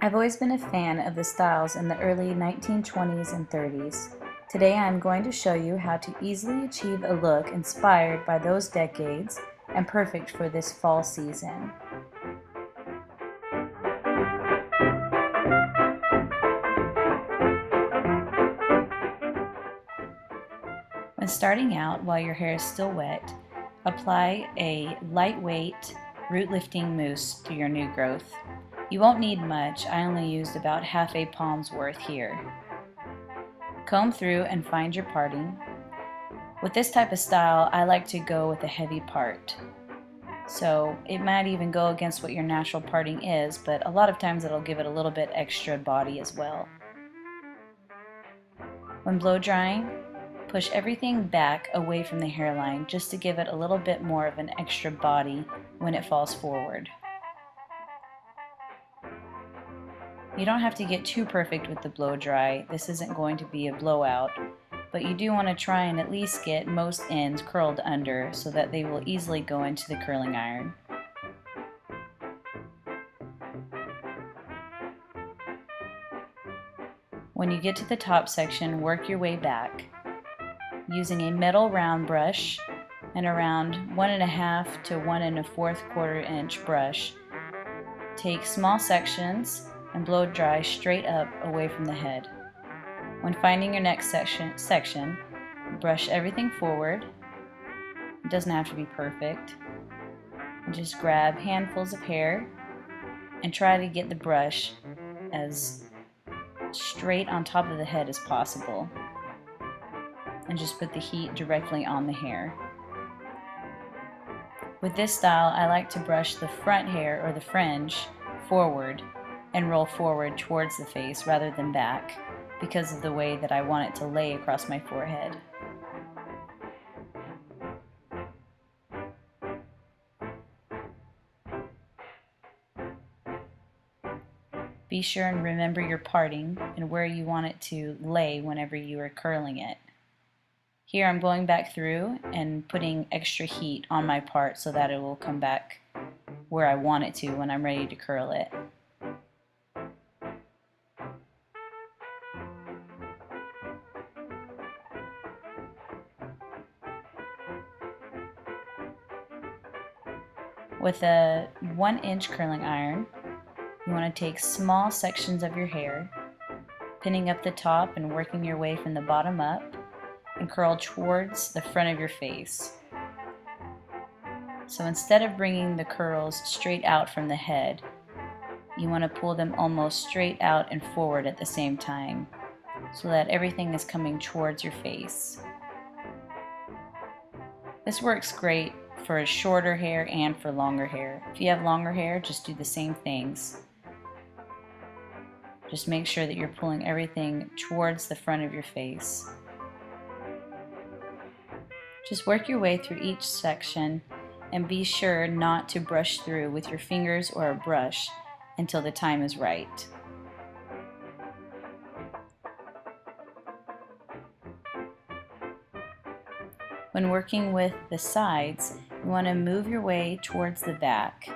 I've always been a fan of the styles in the early 1920s and 30s. Today I'm going to show you how to easily achieve a look inspired by those decades and perfect for this fall season. When starting out while your hair is still wet, apply a lightweight root lifting mousse to your new growth. You won't need much, I only used about half a palm's worth here. Comb through and find your parting. With this type of style, I like to go with a heavy part. So it might even go against what your natural parting is, but a lot of times it'll give it a little bit extra body as well. When blow drying, push everything back away from the hairline just to give it a little bit more of an extra body when it falls forward. You don't have to get too perfect with the blow dry. This isn't going to be a blowout, but you do want to try and at least get most ends curled under so that they will easily go into the curling iron. When you get to the top section, work your way back. Using a metal round brush and around 1.5 to 1 1/4 inch brush, take small sections and blow dry straight up away from the head. When finding your next section, brush everything forward. It doesn't have to be perfect. And just grab handfuls of hair and try to get the brush as straight on top of the head as possible. And just put the heat directly on the hair. With this style, I like to brush the front hair or the fringe forward and roll forward towards the face rather than back because of the way that I want it to lay across my forehead. Be sure and remember your parting and where you want it to lay whenever you are curling it. Here I'm going back through and putting extra heat on my part so that it will come back where I want it to when I'm ready to curl it. With a 1-inch curling iron, you want to take small sections of your hair, pinning up the top and working your way from the bottom up, and curl towards the front of your face. So instead of bringing the curls straight out from the head, you want to pull them almost straight out and forward at the same time, so that everything is coming towards your face. This works great for shorter hair and for longer hair. If you have longer hair, just do the same things. Just make sure that you're pulling everything towards the front of your face. Just work your way through each section and be sure not to brush through with your fingers or a brush until the time is right. When working with the sides, you want to move your way towards the back.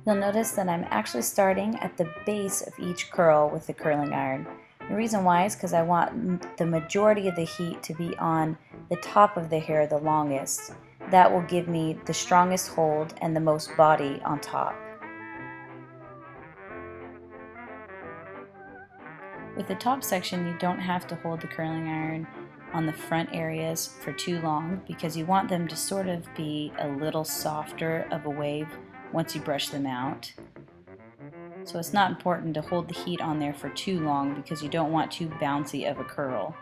You'll notice that I'm actually starting at the base of each curl with the curling iron. The reason why is because I want the majority of the heat to be on the top of the hair the longest. That will give me the strongest hold and the most body on top. With the top section, you don't have to hold the curling iron on the front areas for too long because you want them to sort of be a little softer of a wave once you brush them out. So it's not important to hold the heat on there for too long because you don't want too bouncy of a curl.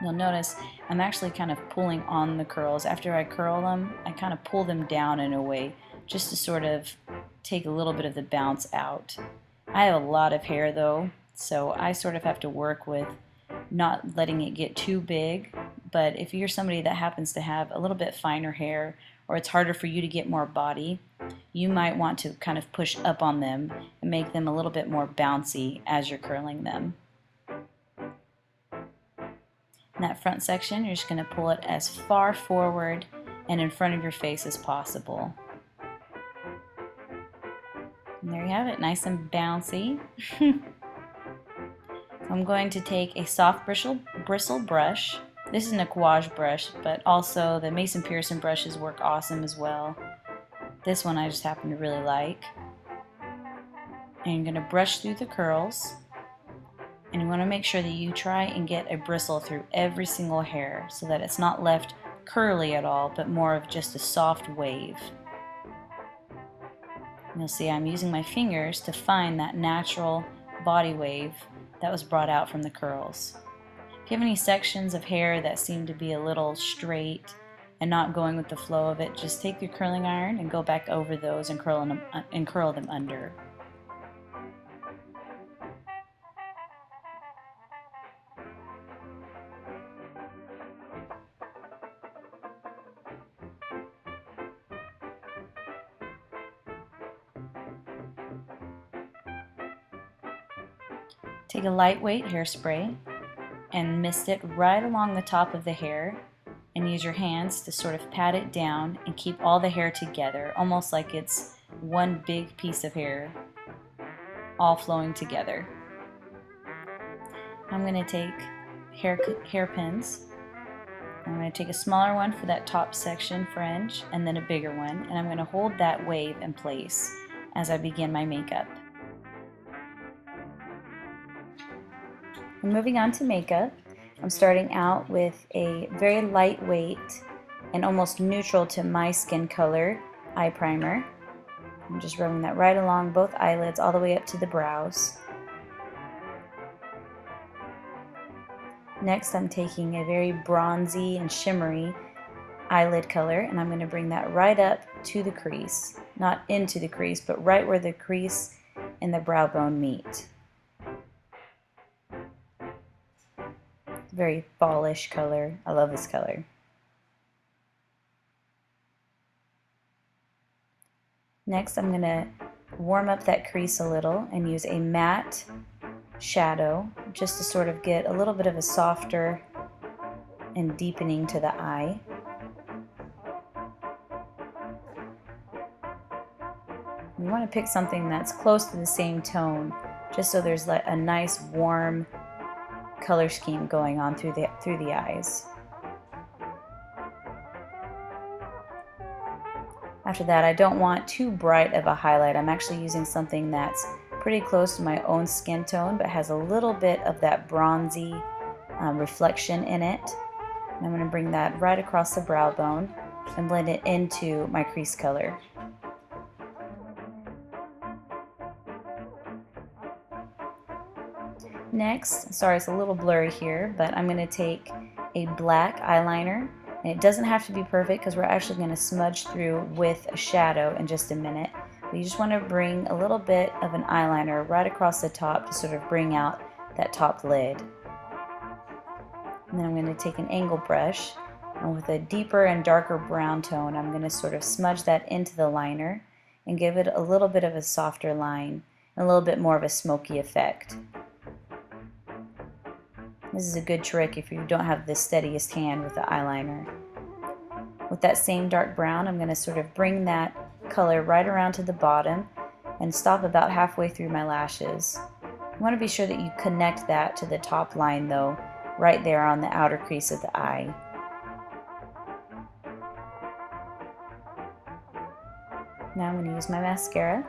You'll notice I'm actually kind of pulling on the curls. After I curl them, I kind of pull them down in a way just to sort of take a little bit of the bounce out. I have a lot of hair though, so I sort of have to work with not letting it get too big, but if you're somebody that happens to have a little bit finer hair or it's harder for you to get more body, you might want to kind of push up on them and make them a little bit more bouncy as you're curling them. In that front section, you're just going to pull it as far forward and in front of your face as possible. And there you have it, nice and bouncy. I'm going to take a soft bristle brush. This is a gouache brush, but also the Mason Pearson brushes work awesome as well. This one I just happen to really like. And you're going to brush through the curls. And you want to make sure that you try and get a bristle through every single hair so that it's not left curly at all, but more of just a soft wave. And you'll see I'm using my fingers to find that natural body wave that was brought out from the curls. If you have any sections of hair that seem to be a little straight and not going with the flow of it, just take your curling iron and go back over those and curl them under. Take a lightweight hairspray and mist it right along the top of the hair and use your hands to sort of pat it down and keep all the hair together, almost like it's one big piece of hair all flowing together. I'm going to take hairpins. I'm going to take a smaller one for that top section fringe and then a bigger one, and I'm going to hold that wave in place as I begin my makeup. Moving on to makeup, I'm starting out with a very lightweight and almost neutral to my skin color eye primer. I'm just rubbing that right along both eyelids all the way up to the brows. Next, I'm taking a very bronzy and shimmery eyelid color, and I'm going to bring that right up to the crease. Not into the crease, but right where the crease and the brow bone meet. Very fallish color. I love this color. Next, I'm going to warm up that crease a little and use a matte shadow just to sort of get a little bit of a softer and deepening to the eye. You want to pick something that's close to the same tone, just so there's like a nice warm color scheme going on through the eyes. After that, I don't want too bright of a highlight. I'm actually using something that's pretty close to my own skin tone, but has a little bit of that bronzy reflection in it. And I'm going to bring that right across the brow bone and blend it into my crease color. Next, sorry it's a little blurry here, but I'm going to take a black eyeliner, and it doesn't have to be perfect because we're actually going to smudge through with a shadow in just a minute. But you just want to bring a little bit of an eyeliner right across the top to sort of bring out that top lid. And then I'm going to take an angle brush, and with a deeper and darker brown tone, I'm going to sort of smudge that into the liner and give it a little bit of a softer line and a little bit more of a smoky effect. This is a good trick if you don't have the steadiest hand with the eyeliner. With that same dark brown, I'm going to sort of bring that color right around to the bottom and stop about halfway through my lashes. You want to be sure that you connect that to the top line though, right there on the outer crease of the eye. Now I'm going to use my mascara,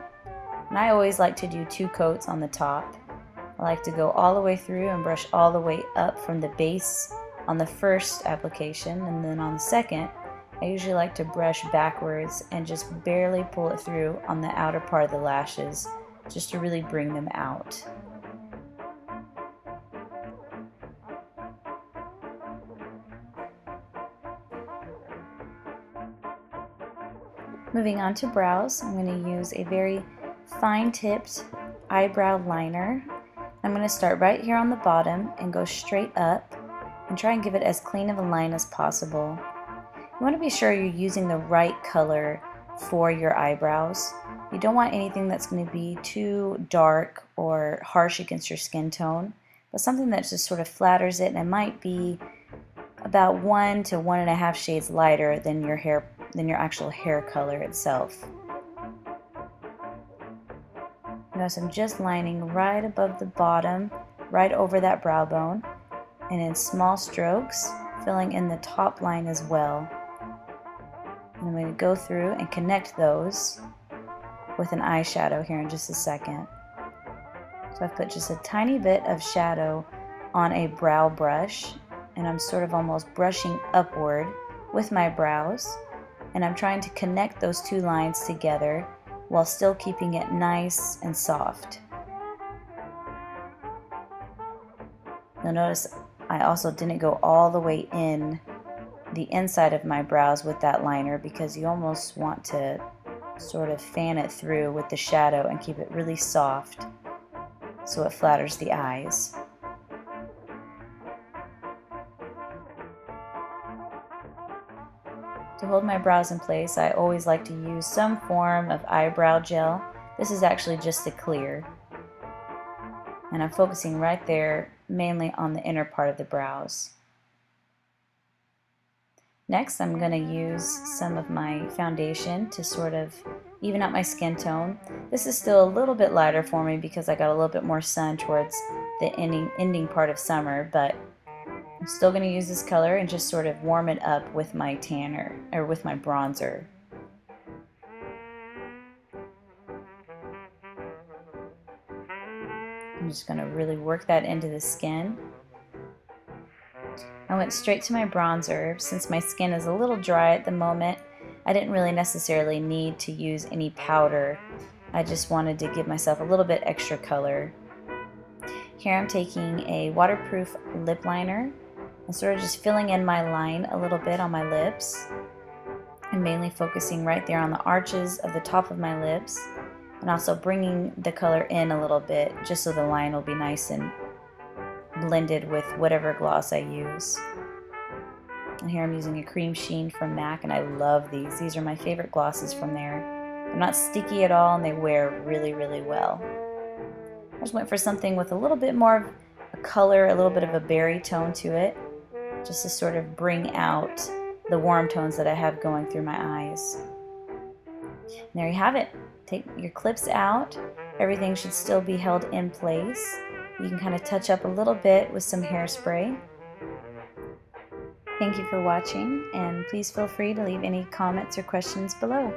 and I always like to do 2 coats on the top. I like to go all the way through and brush all the way up from the base on the first application, and then on the second I usually like to brush backwards and just barely pull it through on the outer part of the lashes just to really bring them out. Moving on to brows, I'm going to use a very fine-tipped eyebrow liner. I'm going to start right here on the bottom and go straight up and try and give it as clean of a line as possible. You want to be sure you're using the right color for your eyebrows. You don't want anything that's going to be too dark or harsh against your skin tone, but something that just sort of flatters it, and it might be about 1 to 1.5 shades lighter than your actual hair color itself. Notice I'm just lining right above the bottom, right over that brow bone, and in small strokes, filling in the top line as well. And I'm going to go through and connect those with an eyeshadow here in just a second. So I've put just a tiny bit of shadow on a brow brush, and I'm sort of almost brushing upward with my brows, and I'm trying to connect those two lines together while still keeping it nice and soft. You'll notice I also didn't go all the way in the inside of my brows with that liner, because you almost want to sort of fan it through with the shadow and keep it really soft so it flatters the eyes. To hold my brows in place, I always like to use some form of eyebrow gel. This is actually just a clear. And I'm focusing right there, mainly on the inner part of the brows. Next, I'm going to use some of my foundation to sort of even out my skin tone. This is still a little bit lighter for me because I got a little bit more sun towards the ending part of summer, but I'm still going to use this color and just sort of warm it up with my tanner, or with my bronzer. I'm just going to really work that into the skin. I went straight to my bronzer. Since my skin is a little dry at the moment, I didn't really necessarily need to use any powder. I just wanted to give myself a little bit extra color. Here I'm taking a waterproof lip liner and sort of just filling in my line a little bit on my lips. I'm mainly focusing right there on the arches of the top of my lips, and also bringing the color in a little bit just so the line will be nice and blended with whatever gloss I use. And here I'm using a cream sheen from MAC, and I love these. These are my favorite glosses from there. They're not sticky at all, and they wear really, really well. I just went for something with a little bit more of a color, a little bit of a berry tone to it, just to sort of bring out the warm tones that I have going through my eyes. And there you have it. Take your clips out. Everything should still be held in place. You can kind of touch up a little bit with some hairspray. Thank you for watching, and please feel free to leave any comments or questions below.